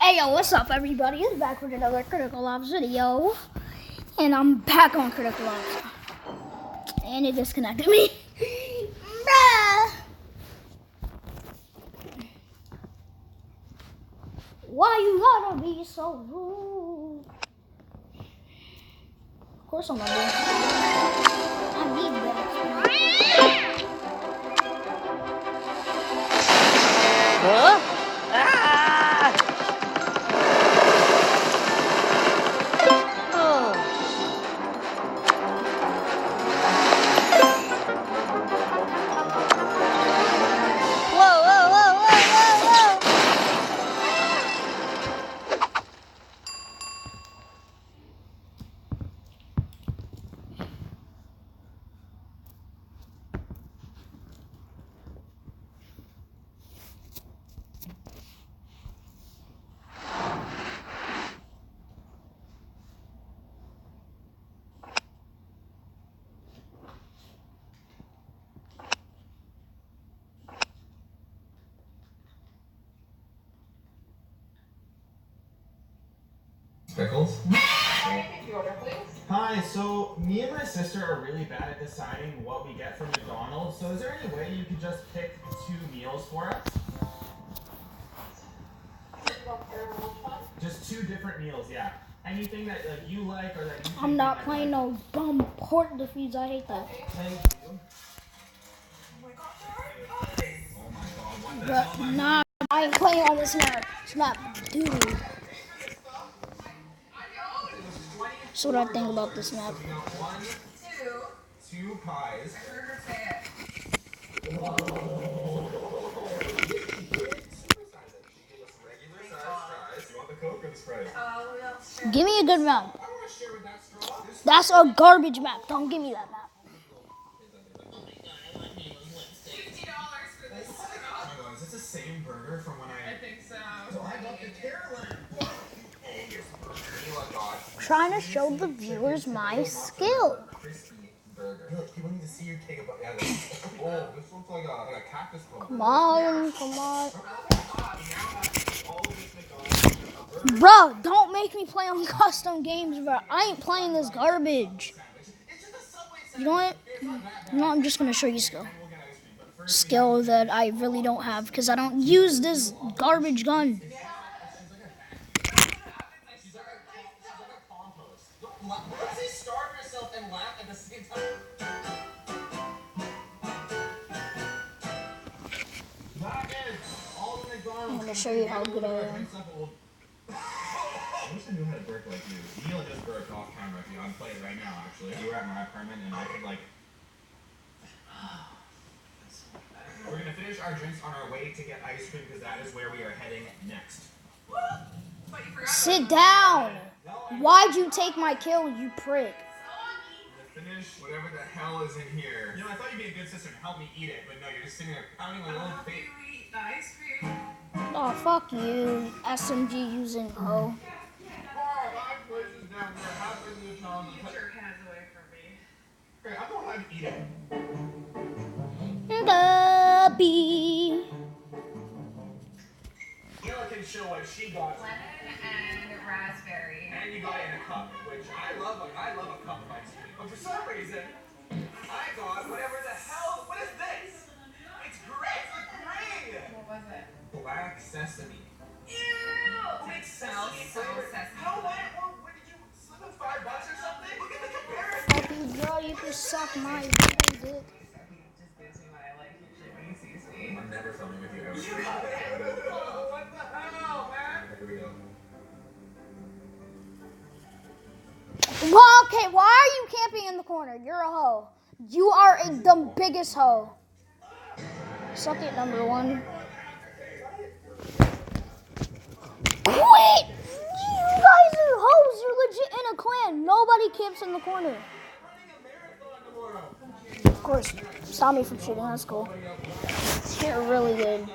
Hey yo, what's up everybody? It's back with another Critical Ops video. And I'm back on Critical Ops. And it disconnected me. Bruh. Why you gotta be so rude? Of course I'm not doing that. I need that. Huh? Ah! Oh. Whoa, whoa, whoa, whoa, whoa, whoa! Pickles? Hi, so me and my sister are really bad at deciding what we get from McDonald's, so is there any way you could just pick 2 meals for us? Just 2 different meals, yeah. Anything that you like or that you think I'm not I playing like. no bum port defeats. I hate that. Thank you. Oh my god, what the But hell? nah, I ain't playing on this map. It's not dude. That's what I think about this map. So we got 1, 2 pies. Regular size fries. You want the Coke or the Sprite? Give me a good map. I want to share with that straw. That's a garbage map. Don't give me that map. Is this the same burger from when I think so. So I got the Carolyn. Trying to show the viewers my skill. Crispy burger. People need to see you take a bite. Yeah, oh, this looks like a cactus bone. Come on, come on. Bro, don't make me play on custom games, bro. I ain't playing this garbage. You know what? No, I'm just gonna show you skill. Skill that I really don't have because I don't use this garbage gun. Starve yourself and laugh at the same time. I'm gonna show you how good I am. I wish I knew how to burp like you. Neil just burped off camera. If you unplay it right now, actually. You were at my apartment and I could like. We're gonna finish our drinks on our way to get ice cream because that is where we are heading next. Sit down. Why'd you take my kill, you prick? Finish whatever the hell is in here. You know, I thought you'd be a good sister and help me eat it, but no, you're just sitting there pounding my little face. Eat the ice cream. Oh, fuck you, SMG using hoe. Places down there happen to tell them. Get your hands away from me. Okay, I don't know how to eat it. Gubby. Kayla can show what she got. Lemon and raspberry. And you got it in a cup, which I love a cup of ice cream. But for some reason, I got whatever the hell. What is this? It's great. It's green. What was it? Black sesame. Ew! It smells so sesame. How? What did you slip in $5 or something? Look at the comparison. Fuck you, bro. You can suck my fucking dick. Just gives me what I like usually when he sees me. I'm never filming with you ever. What the hell, man? Here we go. Well, okay, why are you camping in the corner? You're a hoe. You are the biggest hoe. Suck it, number 1. Quit! You guys are hoes. You're legit in a clan. Nobody camps in the corner. Of course, stop me from shooting. That's cool. You're really good.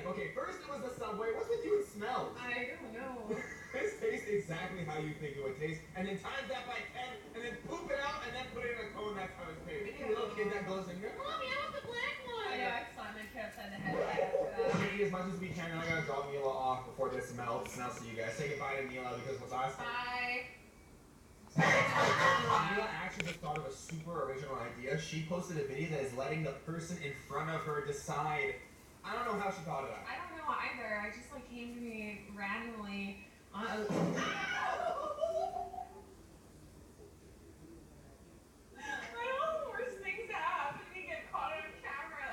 Okay, first it was the Subway. What's with you and smell? I don't know. This tastes exactly how you think it would taste, and then times that by 10, and then poop it out, and then put it in a cone. That's how it's made. Maybe a little kid that goes in here. Mommy, I want the black one. I know, I saw him in Kev said the head We're gonna eat as much as we can, and I gotta drop Mila off before this melt. else. And I'll see you guys. Say goodbye to Mila because last time. Bye. Mila actually just thought of a super original idea. She posted a video that is letting the person in front of her decide. I don't know how she thought of that. I don't know either. I just like came to me randomly on a. I don't know the worst things that happen to me get caught on camera.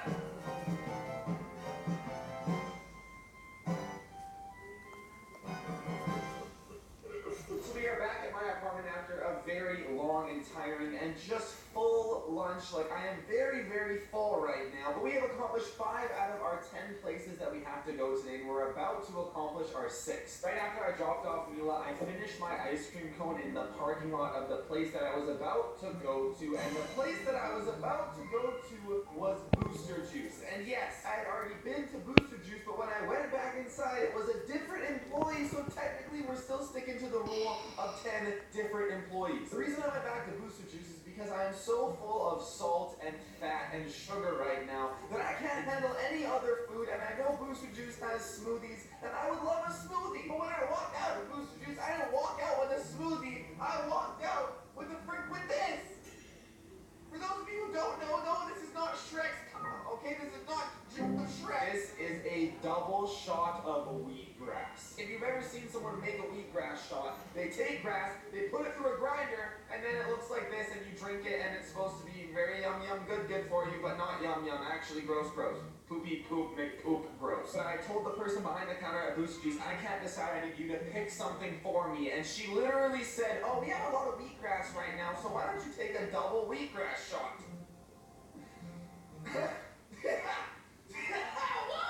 So we are back at my apartment after a very long and tiring and just full lunch. Like, I am very, very full right now. But we have accomplished 5 out of our 10 places that we have to go today, and we're about to accomplish our 6th. Right after I dropped off Mila, I finished my ice cream cone in the parking lot of the place that I was about to go to, and the place that I was about to go to was Booster Juice. And yes, I had already been to Booster Juice, but when I went back inside, it was a different employee, so technically we're still sticking to the rule of 10 different employees. The reason I went back to Booster Juice is because I am so full of salt and fat and sugar right now that I can't handle any other food, and I know Booster Juice has smoothies, and I would love a smoothie. But when I walked out of Booster Juice, I didn't walk out with a smoothie. I walked out with with this. For those of you who don't know, no, this is not Shrek's. Okay, this is not Shrek. This is a double shot of wheatgrass. If you've ever seen someone make a wheatgrass shot, they take grass, they put it through a grinder, and then it looks like this, and you drink it, and it's supposed to be very yum yum good for you, but not yum yum. Actually, gross. Poopy poop McPoop gross. But I told the person behind the counter at Booster Juice, I can't decide, I need you to pick something for me. And she literally said, oh, we have a lot of wheatgrass right now, so why don't you take a double wheatgrass shot?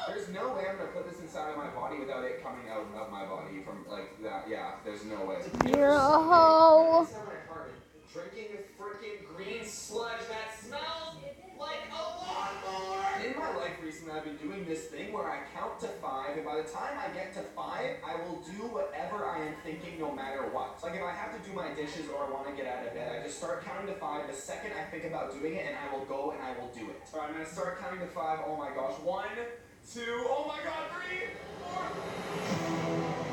There's no way I'm gonna put this inside of my body without it coming out of my body from like that. Yeah, there's no way. You're a hoe. Drinking freaking green sludge that smells like a lawnmower. In my life recently, I've been doing this thing where I count to 5, and by the time I get to 5, I will do whatever I am thinking, no matter what. Like if I have to do my dishes or I want to get out of bed, I just start counting to 5. The second I think about doing it, and I will go and I will do it. All right, I'm gonna start counting to 5. Oh my gosh, 1, 2. Oh my God, 3, 4.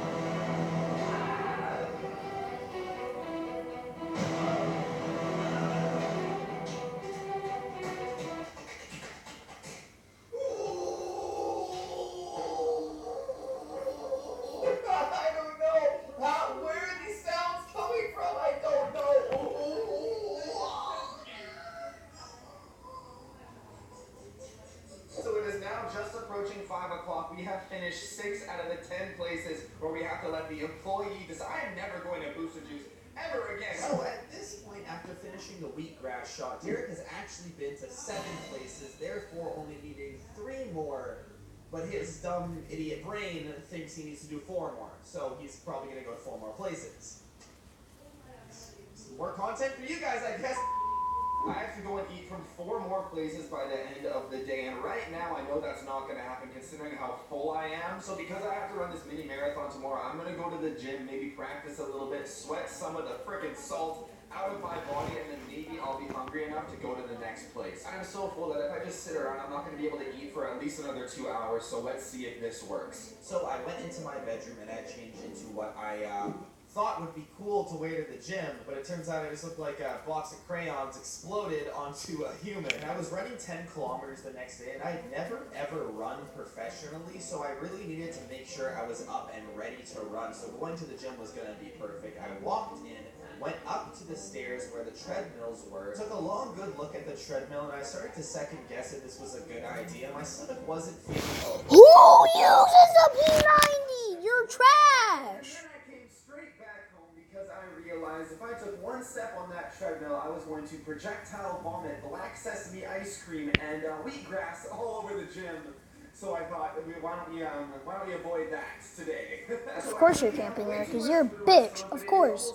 Just approaching 5 o'clock, we have finished 6 out of the 10 places where we have to let the employee decide. I am never going to Booster Juice ever again. So at this point, after finishing the wheatgrass shot, Derek has actually been to 7 places, therefore only needing 3 more. But his dumb idiot brain thinks he needs to do 4 more, so he's probably going to go to 4 more places. Some more content for you guys, I guess. I have to go and eat from 4 more places by the end of the day, and right now I know that's not going to happen considering how full I am. So because I have to run this mini marathon tomorrow, I'm going to go to the gym, maybe practice a little bit, sweat some of the frickin' salt out of my body, and then maybe I'll be hungry enough to go to the next place. I'm so full that if I just sit around, I'm not going to be able to eat for at least another 2 hours, so let's see if this works. So I went into my bedroom and I changed into what I thought would be cool to wear to the gym, but it turns out it just looked like a box of crayons exploded onto a human. And I was running 10 kilometers the next day, and I'd never ever run professionally, so I really needed to make sure I was up and ready to run. So going to the gym was going to be perfect. I walked in, went up to the stairs where the treadmills were, took a long good look at the treadmill, and I started to second guess if this was a good idea. My stomach wasn't feeling Who uses a P90? You're trash. Because I realized if I took 1 step on that treadmill, I was going to projectile vomit black sesame ice cream and wheatgrass all over the gym. So I thought, why don't we avoid that today? Of course you're camping there, because you're a bitch. Of course.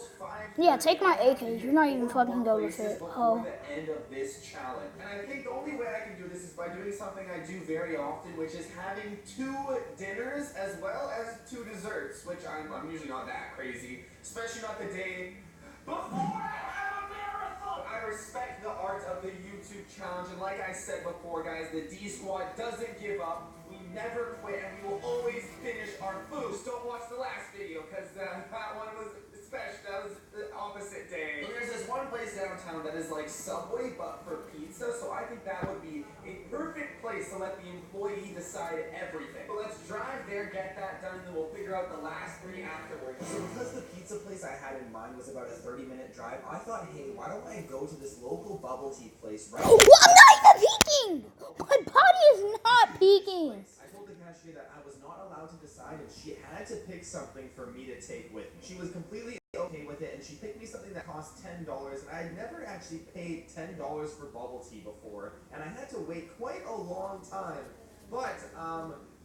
Yeah, take my AK. You're not even fucking good with it. Oh. The end of this challenge. And I think the only way I can do this is by doing something I do very often, which is having 2 dinners as well as 2 desserts, which I'm usually not that crazy, especially not the day before I have a marathon. I respect the art of the YouTube challenge, and like I said before, guys, the D Squad doesn't give up. We never quit and we will always finish our food. Just don't watch the last video because that one was special. That was the opposite day. So there's this one place downtown that is like Subway but for pizza, so I think that would be a perfect place to let the employee decide everything. But let's drive there, get that done, and then we'll figure out the last 3 afterwards. So because the pizza place I had in mind was about a 30-minute drive, I thought, hey, why don't I go to this local bubble tea place right Well, I'm not even peeking! My body is not peeking! I told the cashier that I was not allowed to decide and she had to pick something for me to take with me. She was completely okay with it and she picked me something that cost $10 and I had never actually paid $10 for bubble tea before and I had to wait quite a long time. But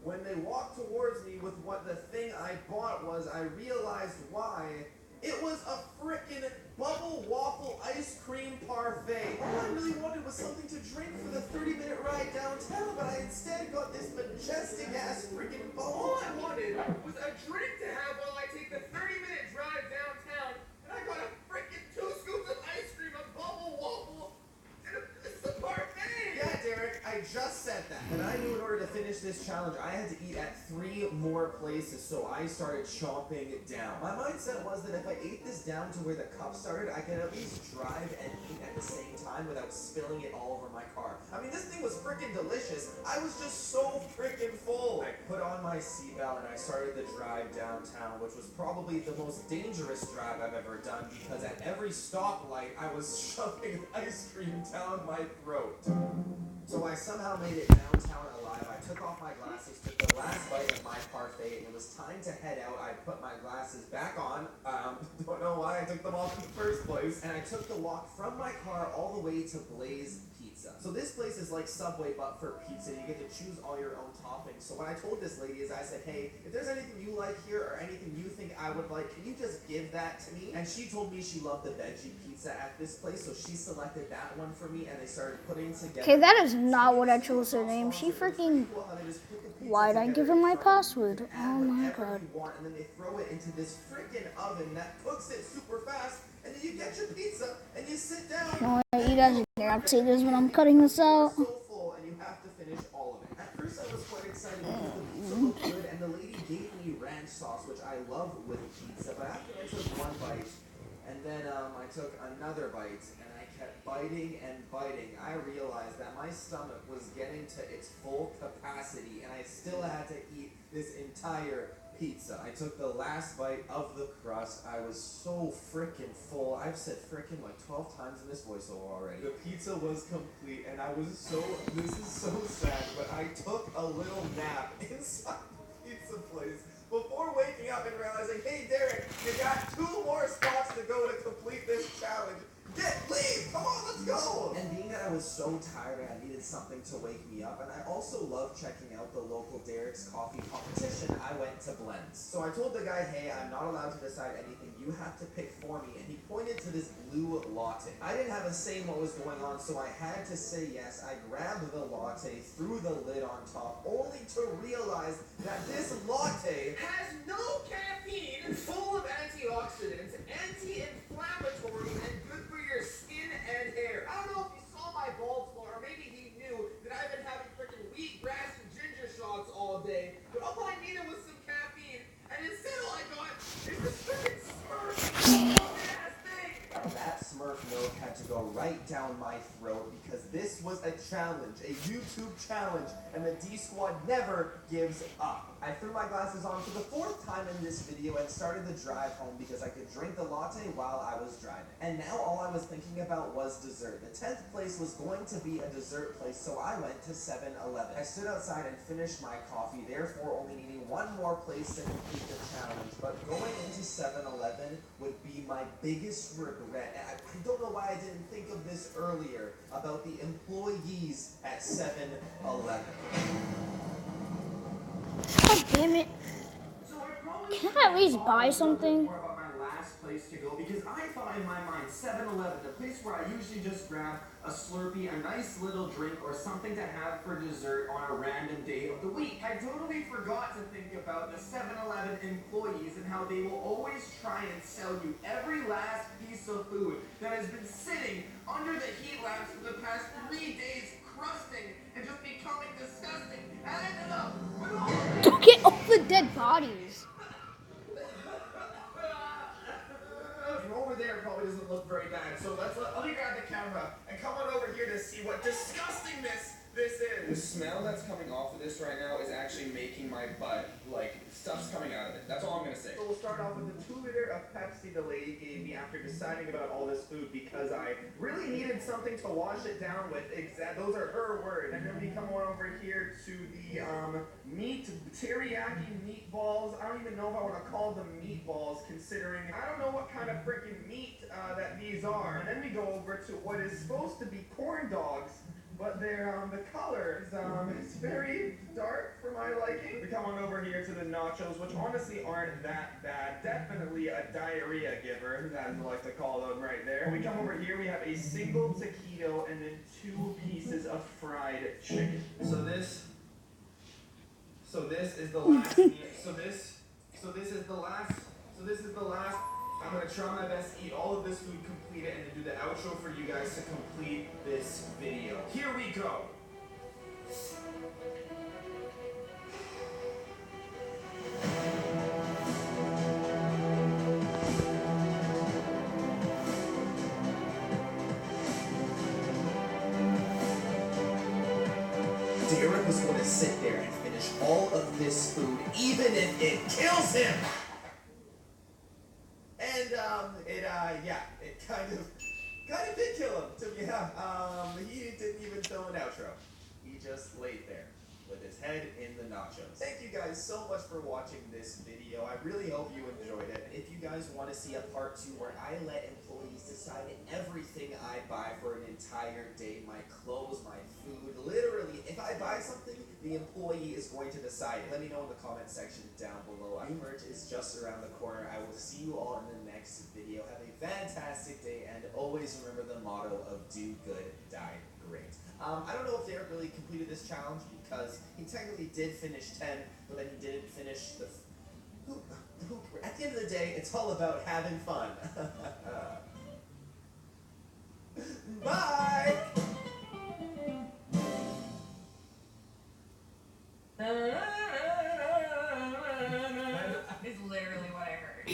when they walked towards me with what the thing I bought was, I realized why. It was a frickin' bubble waffle ice cream parfait. All I really wanted was something to drink for the 30-minute ride downtown, but I instead got this majestic ass frickin' bubble. All I wanted was a drink to have while I take the 30-minute drive downtown, and I got a frickin' 2 scoops of ice cream, a bubble waffle, and a parfait. Yeah, Derek, I just said that. And I knew in order to finish this challenge, I had to eat at 3 more places, so I started chomping down. My mindset was that if I ate this down to where the cup started, I could at least drive and eat at the same time without spilling it all over my car. I mean, this thing was freaking delicious. I was just so freaking full. I put on my seatbelt and I started the drive downtown, which was probably the most dangerous drive I've ever done because at every stoplight, I was shoving ice cream down my throat. So I somehow made it downtown alive. I took off my glasses, took the last bite of my parfait, and it was time to head out. I put my glasses back on. Don't know why I took them off in the first place. And I took the walk from my car all the way to Blaze Pizza. So this place is like Subway, but for pizza. You get to choose all your own toppings. So what I told this lady is I said, hey, if there's anything you like here or anything you think I would like, can you just give that to me? And she told me she loved the veggie pizza at this place, so she selected that one for me, and they started putting together. Okay, that is not what I chose her name. She freaking... Why'd I give her my password? Oh my god. And then they throw it into this freaking oven that cooks it super fast, and then you get your pizza, and you sit down. No, you guys are gonna see this when I'm cutting this out. So full, and you have to finish all of it. At first, I was quite excited because the pizza looked good, and the lady gave me ranch sauce, which I love with pizza. But after I took one bite, and then I took another bite, and I kept biting and biting, I realized that my stomach was getting to its full capacity, and I still had to eat this entire pizza. I took the last bite of the crust. I was so freaking full. I've said freaking like 12 times in this voiceover already. The pizza was complete, and I was so, this is so sad, but I took a little nap inside the pizza place before waking up and realizing, hey Derek, you got 2 more spots to go to complete this challenge. Leave! Come on, let's go! And being that I was so tired, I needed something to wake me up, and I also love checking out the local Derek's Coffee competition. I went to Blends. So I told the guy, hey, I'm not allowed to decide anything. You have to pick for me. And he pointed to this blue latte. I didn't have a say in what was going on, so I had to say yes. I grabbed the latte, threw the lid on top, only to realize that this latte Has no caffeine, full of antioxidants, anti-inflammatory, and good for your skin and hair. I don't know if you saw my bald spot, or maybe he knew that I've been having freaking wheatgrass and ginger shots all day. But all I needed was some caffeine, and instead all I got is this freaking Smurf ass thing. that Smurf milk had to go right down my throat because this was a challenge, a YouTube challenge, and the D Squad never gives up. I threw my glasses on for the 4th time in this video and started the drive home because I could drink the latte while I was driving. And now all I was thinking about was dessert. The 10th place was going to be a dessert place, so I went to 7-Eleven. I stood outside and finished my coffee, therefore only needing 1 more place to complete the challenge. But going into 7-Eleven would be my biggest regret. I don't know why I didn't think of this earlier about the employees at 7-Eleven. God damn it. So I probably Can I at least buy something? more about my last place to go because I thought in my mind 7-Eleven, the place where I usually just grab a Slurpee, a nice little drink, or something to have for dessert on a random day of the week. I totally forgot to think about the 7-Eleven employees and how they will always try and sell you every last piece of food that has been sitting under the heat lamps for the past 3 days rusting and just becoming disgusting. And I ended up with all Don't get all the dead bodies. From over there probably doesn't look very bad. So let me grab the camera and come on over here to see what disgustingness this is. The smell that's coming off of this right now is actually making my butt, like, stuff's coming out of it. That's all I'm gonna say. So we'll start off with the 2-liter of Pepsi the lady gave me after deciding about all this food because I really needed something to wash it down with. Those are her words. And then we come on over here to the teriyaki meatballs. I don't even know if I want to call them meatballs considering I don't know what kind of freaking meat that these are. And then we go over to what is supposed to be corn dogs. But they're, the color is very dark for my liking. We come on over here to the nachos, which honestly aren't that bad. Definitely a diarrhea giver, as I like to call them right there. When we come over here, we have a single taquito and then 2 pieces of fried chicken. So this is the last meal. So this is the last. I'm gonna try my best to eat all of this food, complete it, and then do the outro for you guys to complete this video. Here we go. Derek was going to sit there and finish all of this food, even if it kills him. And it kind of did kill him. He didn't even film an outro. He just laid there with his head in the nachos. Thank you guys so much for watching this video. I really hope you enjoyed it. If you guys want to see a part 2 where I let employees decide everything I buy for an entire day, my clothes, my food, literally, if I buy something, the employee is going to decide. Let me know in the comment section down below. New merch is just around the corner. I will see you all in the next video. Have a fantastic day, and always remember the motto of do good, die great. I don't know if Derek really completed this challenge because he technically did finish 10, but then he didn't finish the... At the end of the day, it's all about having fun. Bye! Is literally what I heard.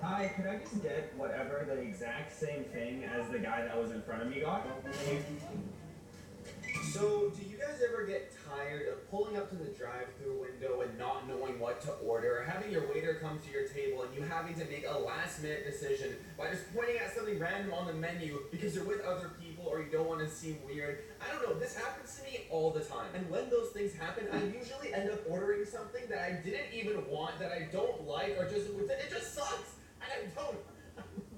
Hi, could I just get whatever the exact same thing as the guy that was in front of me got? So, do you guys ever get tired of pulling up to the drive-thru window and not knowing what to order, or having your waiter come to your table and you having to make a last-minute decision by just pointing at something random on the menu because you're with other people or you don't want to seem weird? I don't know, this happens to me all the time. And when those things happen, I usually end up ordering something that I didn't even want, that I don't like, or just, it just sucks, and I don't.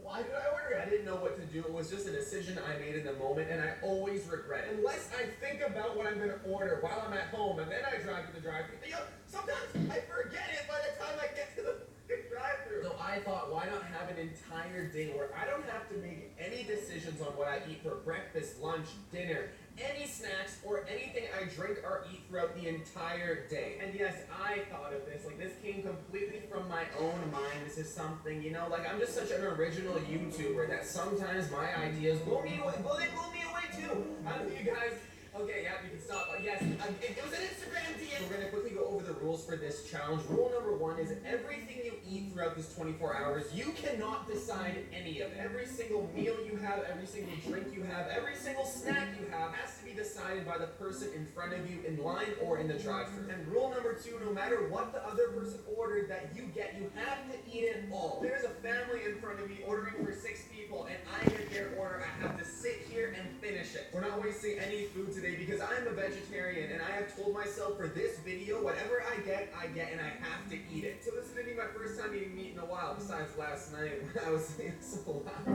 Why did I order it? I didn't know what to do. It was just a decision I made in the moment, and I always regret it. Unless I think about what I'm going to order while I'm at home, and then I drive to the drive-thru. You know, sometimes I forget it by the time I get to the drive-thru. So I thought, why not have an entire day where I don't have to make any decisions on what I eat for breakfast, lunch, dinner, any snacks, or anything I drink or eat throughout the entire day. And yes, I thought of this. Like, this came completely from my own mind. This is something, you know, like, I'm just such an original YouTuber that sometimes my ideas blow me away. Well, they blow me away too. I don't know if you guys... Okay, yeah, you can stop. Yes, it was an Instagram DM. We're going to quickly go over the rules for this challenge. Rule number 1 is everything you eat throughout this 24 hours, you cannot decide any of it. Every single meal you have, every single drink you have, every single snack you have has to be decided by the person in front of you in line or in the drive-thru. And rule number 2, no matter what the other person ordered that you get, you have to eat it all. There's a family in front of me ordering for 6 people, and I get their order. I have to sit here and finish it. We're not wasting any food today because I'm a vegetarian, and I have told myself for this video, whatever I get, and I have to eat it. So this is going to be my first time eating meat in a while, besides last night when I was saying so loud.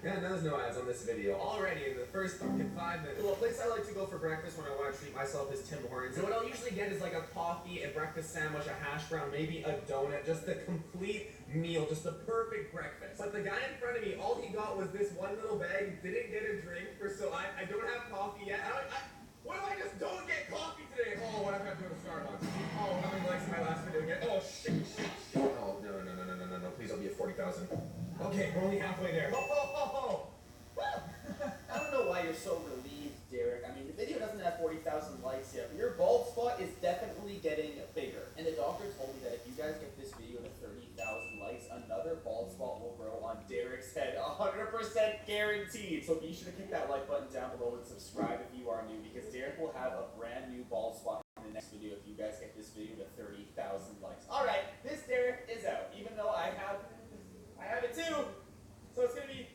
Yeah, there's no ads on this video. Already in the first fucking 5 minutes. Well, a place I like to go for breakfast when I want to treat myself is Tim Hortons. And what I'll usually get is like a coffee, a breakfast sandwich, a hash brown, maybe a donut, just the complete meal, just the perfect breakfast. But the guy in front of me, all he got was this one little bag, didn't get a drink, so I don't have coffee yet. What if I just don't get coffee today? Oh, what if I have to go to Starbucks? Oh, how many likes in my last video again? Oh, shit. Oh, no. Please don't be at 40,000. Okay, we're only halfway there. I don't know why you're so relieved, Derek. I mean, the video doesn't have 40,000 likes yet, but your bald spot is definitely getting bigger. And the doctor told me that if you guys get this video to 30,000 likes, another bald spot will grow on Derek's head. 100% guaranteed. So be sure to click that like button down below and subscribe if you are new, because Derek will have a brand new bald spot in the next video if you guys get this video to 30,000 likes. Alright, this Derek is out, even though I have it too. So it's gonna be...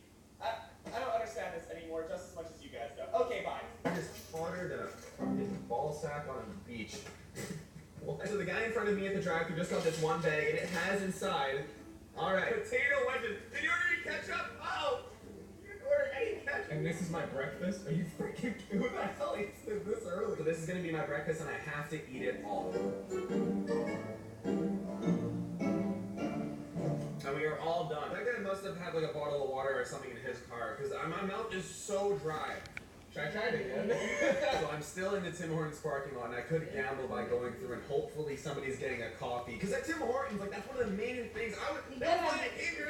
I don't understand this anymore just as much as you guys do. Okay, bye. I'm just hotter than a fucking ball sack on a beach. So the guy in front of me at the drive-thru just got this one bag, and it has inside... Alright. Potato wedges. Did you order any ketchup? Oh! You didn't order any ketchup. And this is my breakfast? Are you freaking... Who the hell eats this early? So this is gonna be my breakfast, and I have to eat it all. And we are all done. That guy must have had like a bottle of water or something in his car, because my mouth is so dry. Should I try it again? So I'm still in the Tim Hortons parking lot, and I could gamble by going through and hopefully somebody's getting a coffee. Because at Tim Hortons, like, that's one of the main things. That's why I came here